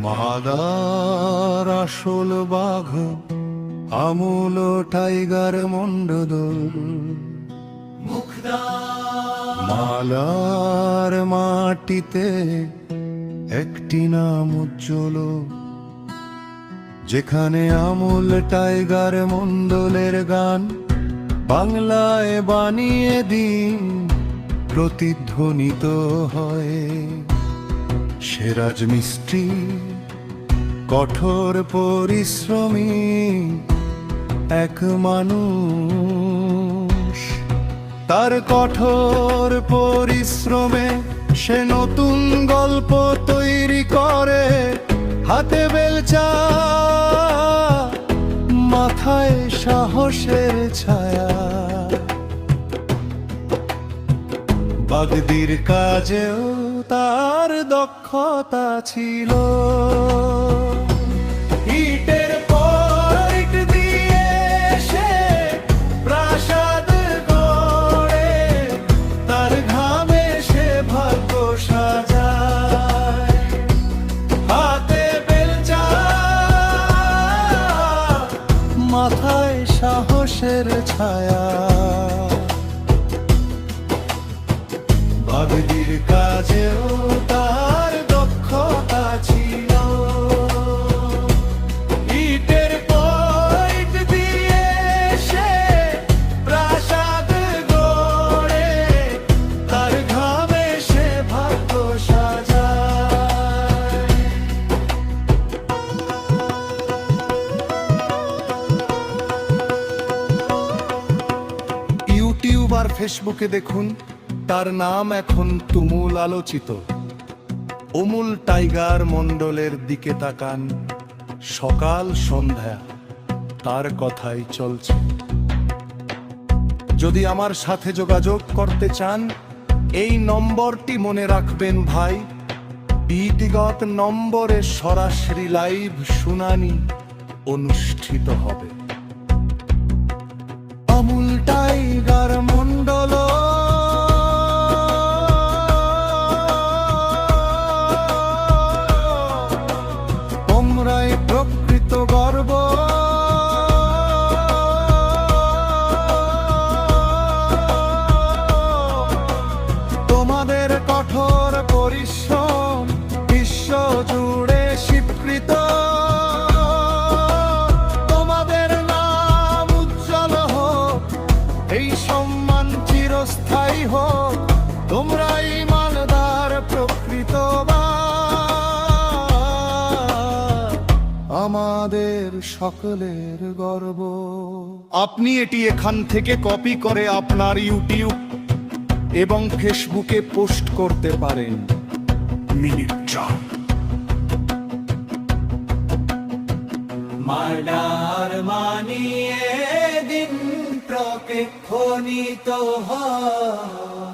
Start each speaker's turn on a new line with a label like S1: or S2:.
S1: Mother আসল বাঘ আমূল tiger মন্ডদল মালার মাটিতে একটি নাম উজ্জ্বল, যেখানে আমূল টাইগার মন্ডলের গান বাংলায় বানিয়ে দিন প্রতিধ্বনিত হয়। সে রাজমিস্ত্রি, কঠোর পরিশ্রমী এক মানুষ। তার কঠোর পরিশ্রমে সে নতুন গল্প তৈরি করে, হাতে বেলচা মাথায় সাহসের ছায়া। বাগদির কাজেও তার দক্ষতা ছিল, ইটের পর ইট দিয়ে সে প্রাসাদ গড়ে, তার ঘামে সে ভাগ্য সাজায়। হাতে বেলচা মাথায় সাহসের ছায়া। বাগদির কাজেও তার দক্ষতা ছিল, ইটের পর ইট দিয়ে সে প্রাসাদ গড়ে, তার ঘামে সে ভাগ্য সাজায়। ইউটিউব আর ফেসবুকে দেখুন, তার নাম এখন তুমুল আলোচিত। অমূল টাইগার মন্ডলের দিকে তাকান, সকাল সন্ধ্যা তার কথাই চলছে। যদি আমার সাথে যোগাযোগ করতে চান, এই নম্বরটি মনে রাখবেন ভাই। ব্যক্তিগত নম্বরে সরাসরি লাইভ শুনানি অনুষ্ঠিত হবে। অমূল টাইগার মন্ডল প্রকৃত গর্ব। তোমাদের কঠোর পরিশ্রম বিশ্ব জুড়ে স্বীকৃত। তোমাদের নাম উজ্জ্বল হোক, এই সম্মান চিরস্থায়ী হোক। তোমরাই মালদার প্রকৃত আমাদের সকলের গর্ব। আপনি এটি এখান থেকে কপি করে আপনার ইউটিউব এবং ফেসবুকে পোস্ট করতে পারেন।
S2: মার্ডার মানিয়ে দিন প্রক্ষিপ্ত হয়।